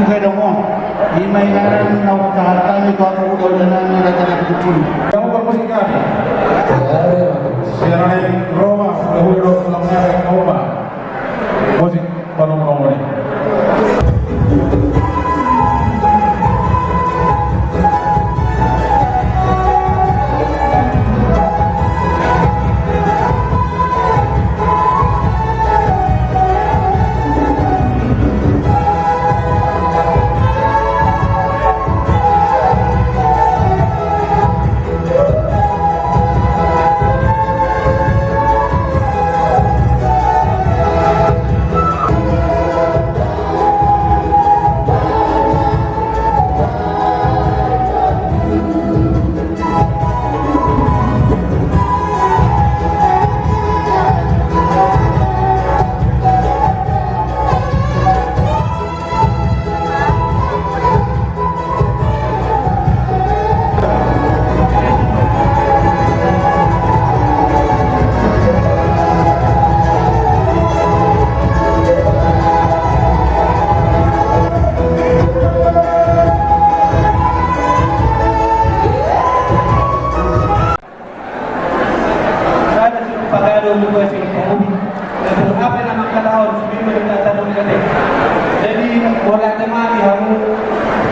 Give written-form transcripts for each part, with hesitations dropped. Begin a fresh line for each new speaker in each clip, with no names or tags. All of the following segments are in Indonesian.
kayo mo. Di may ngaran na makahatan ito ang ulo na namin na talagang
Kamu bermusikal? Siaran yang Roma, dahulu filmnya Roma. Musik panon-panon ini.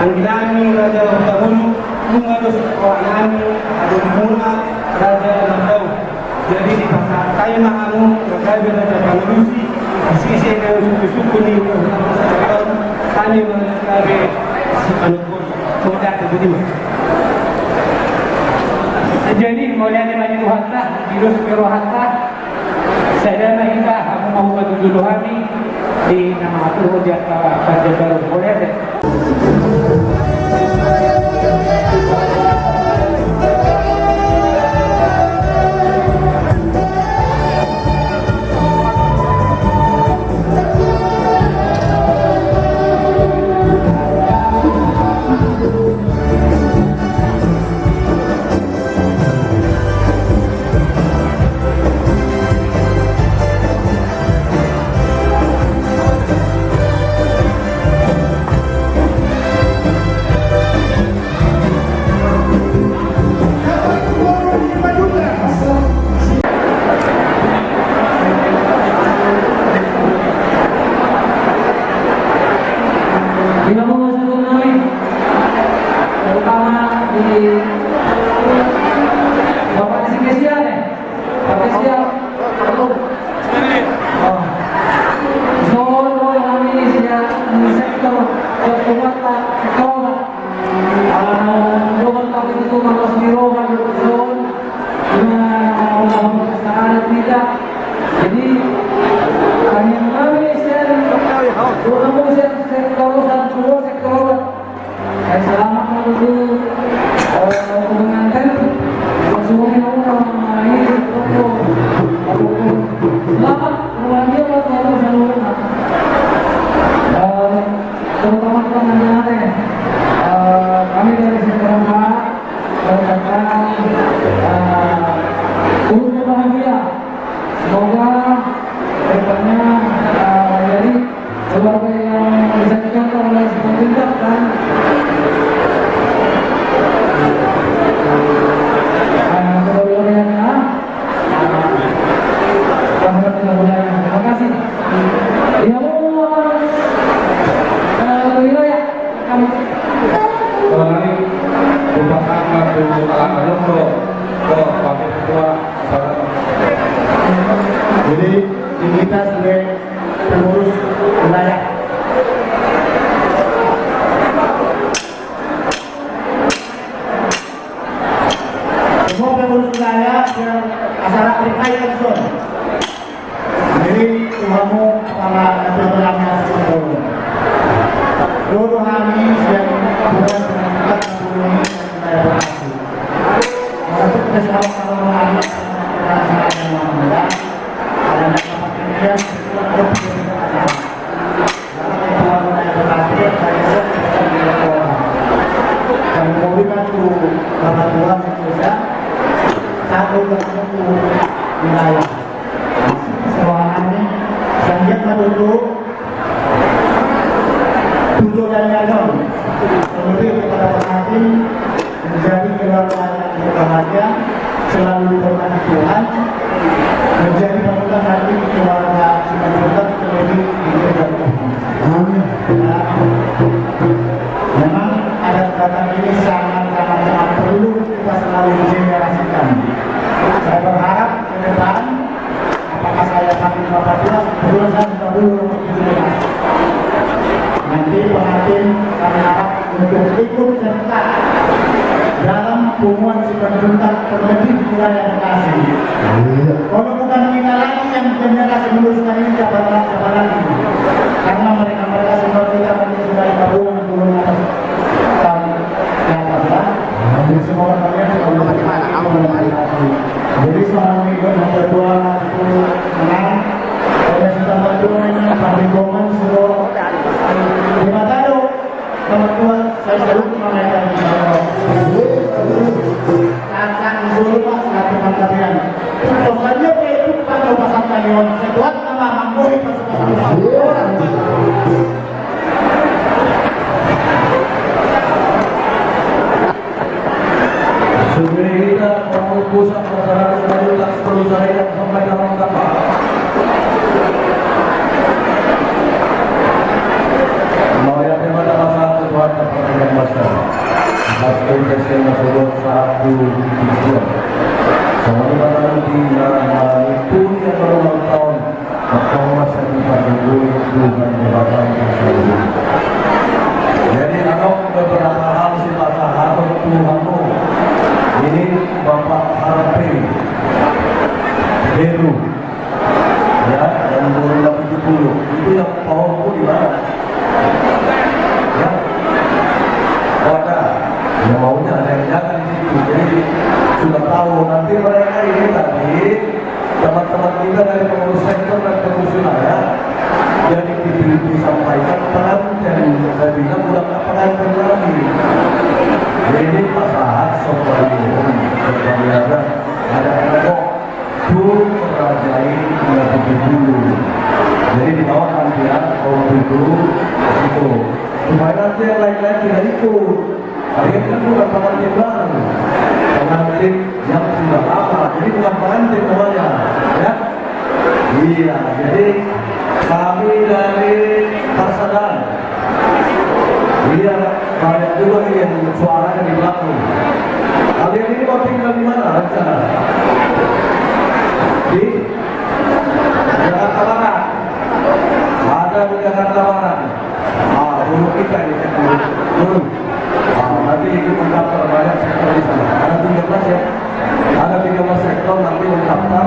ang ginaming Raja Dahulu kung ano sa namin at muna Raja ng daw. Jadi di pasal tayo na ano, nagkabi na sa Pangulusi, sisi na yung susuko ni tayo mga nagkabi si Panukon. Kung dati ko din. Jadi mulai dari maju hatta, virus biru hatta, saya na hingga aku mau maduduluhani di nama Tuhan Jaka pada baru boleh deh.
Terutama
Mariano memberi kepada pengantin menjadi keluarga yang bahagia, selalu diberkati Tuhan, menjadi panutan hati keluarga Simanjuntak terlebih di Tuhan. Amin. Memang adat-adat ini sangat perlu kita selalu digenerasikan. Saya berharap ke depan, apakah saya kami 14, berusaha kita dulu untuk 17. Nanti pengantin kami harap untuk ikut serta dalam hubungan Simanjuntak terlebih wilayah Bekasi. Kalau bukan kita lagi yang generasi meneruskan ini siapa lagi? Karena mereka semua kita sudah 50 atas tahun yang atas. Jadi semua kalian kalau bagaimana jadi selama minggu yang kedua itu menang. Saya sudah berdoa pembimbingan seluruh lima tahun. Nomor 2 saya selalu mengajarkan saat dulu pak latihan kalian. Soalnya itu pada pasang kalian sekuat nama mangkoi pasang orang.
Sebenarnya kita pusat masyarakat Simanjuntak perlu saya sampai dalam kapal. Mau yang pada masa kedua pertandingan masa Hasil presiden tersebut satu tujuan. Sementara di nama itu yang berulang tahun Mahkamah Seniman Tuhan Jabatan tersebut. Jadi anak beberapa hal sifat atau Tuhanmu. Ini Bapak Harapin Heru ya, dan 2070 itu yang powerful di mana? Ya, wadah yang maunya ada yang jaga di situ. Jadi sudah tahu nanti mereka ini tadi teman-teman kita dari pengurus sektor dan pengurus wilayah jadi disampaikan pengantin. Saya bilang udah nggak pengantin lagi. Jadi pasahat sopan ada kelompok tuh merajai lebih dulu. Jadi di bawah kantian kalau itu supaya nanti yang lain-lain tidak ikut. Kalian kan bukan pengantin baru, pengantin yang sudah lama. Jadi bukan pengantin namanya, ya. Iya, jadi kami dari Parsadan. Iya, banyak juga yang suaranya di belakang. Kalian ini mau tinggal di mana rencana? Di Jakarta Barat. Ada di Jakarta Barat. Dulu kita ini dulu. Nanti ikut mendaftar banyak sektor di sana. Ada 13 ya. Ada 13 sektor nanti mendaftar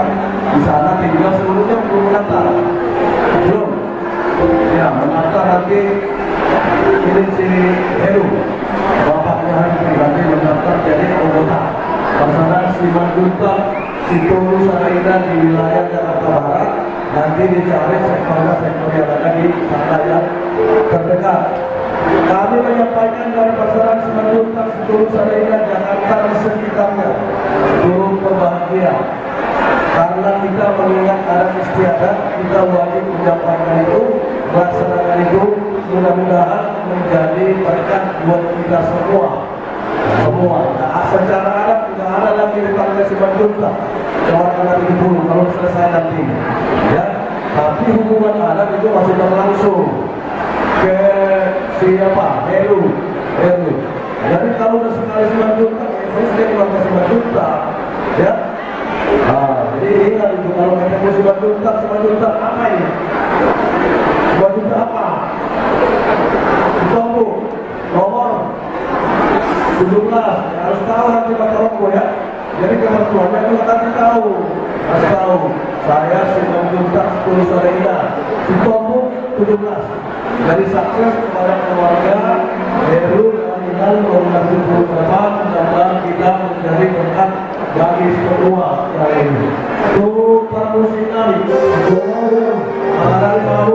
di sana. Tinggal seluruhnya belum mendaftar. Belum. Ya, mendaftar nanti. Ini si Heru, bapaknya hari nanti mendaftar jadi anggota Persatuan Simanjuntak Situlu Saraina di wilayah Jakarta Barat. Nanti dicari sektor yang ada di sana yang terdekat. Kami menyampaikan dari Persatuan Simanjuntak Situlu Saraina Jakarta dan sekitarnya turut berbahagia karena kita mengingat adat istiadat, kita wajib menyampaikan itu, melaksanakan itu. Mudah-mudahan menjadi berkat buat kita semua. Nah, secara adat tidak ada lagi dipanggil Simanjuntak Jawa 70 kalau selesai nanti. Ya, tapi hubungan adat itu masih berlangsung ke siapa? Heru. Jadi kalau udah sekali Simanjuntak, itu sudah keluarga Simanjuntak. Ya. Jadi ingat itu kalau ketemu Simanjuntak apa ini? Simanjuntak apa? Itu nomor 17 harus tahu nanti Pak Rombo ya. Jadi kemertuanya itu nanti tahu. Harus tahu. Saya Simanjuntak Situlu Saraina. Itu 17. Jadi sukses kepada keluarga Heru dengan mengatur depan dan kita menjadi berkat bagi semua yang ini. Itu permusikan Mengalami mau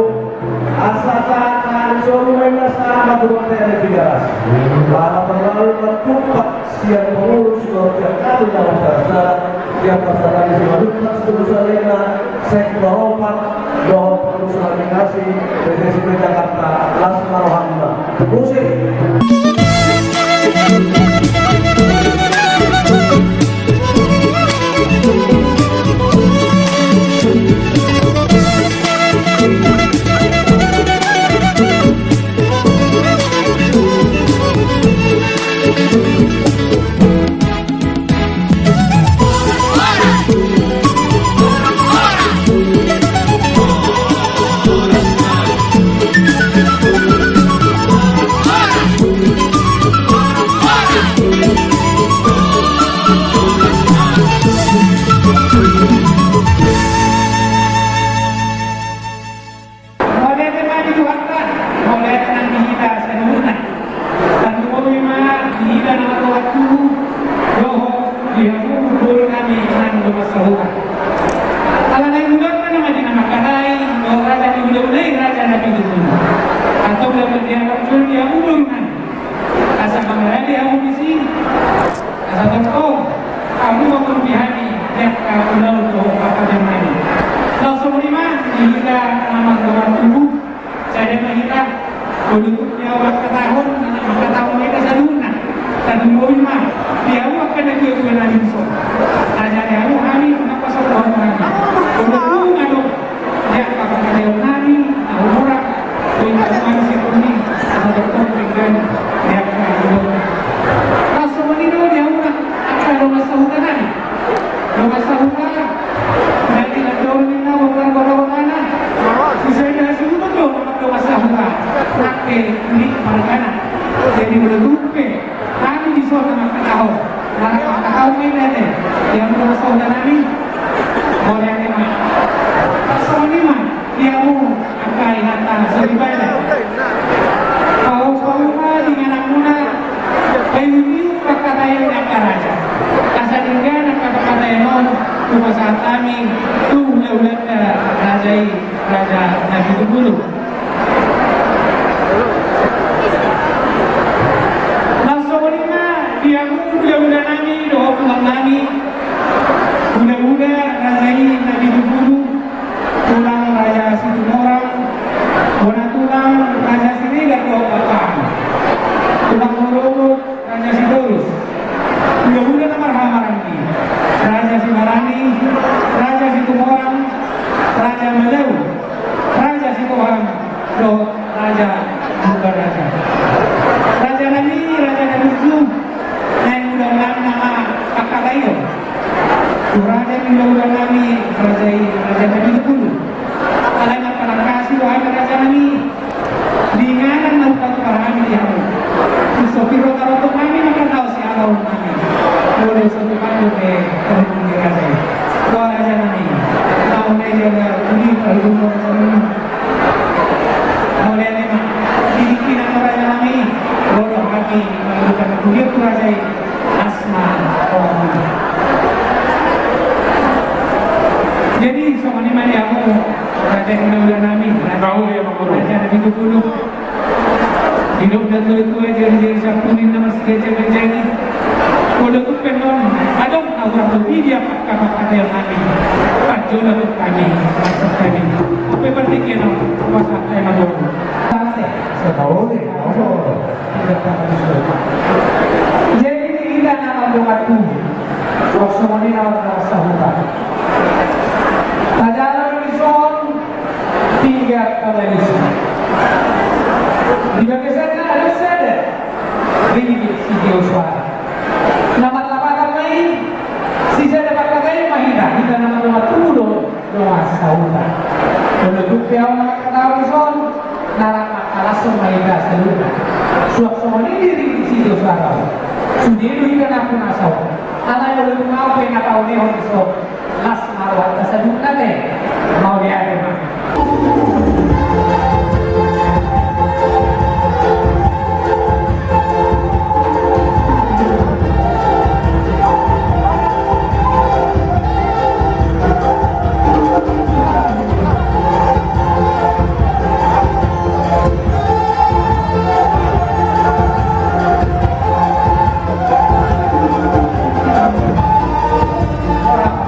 asal-asalan suruh sama berumah yang digaras. Para pengelola tempat siang pengurus setiap kali dalam dasar dia persatuan Simaluntas Tulisan Lena Sektor 4 Doa Perusahaan Komunikasi PTSP Jakarta Lasmar Hamda musik.
Orang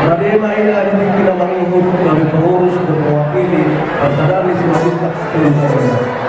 Problema ila hindi kinamangihot ng pengurus dan mewakili pasal dari si Majelis Taklim.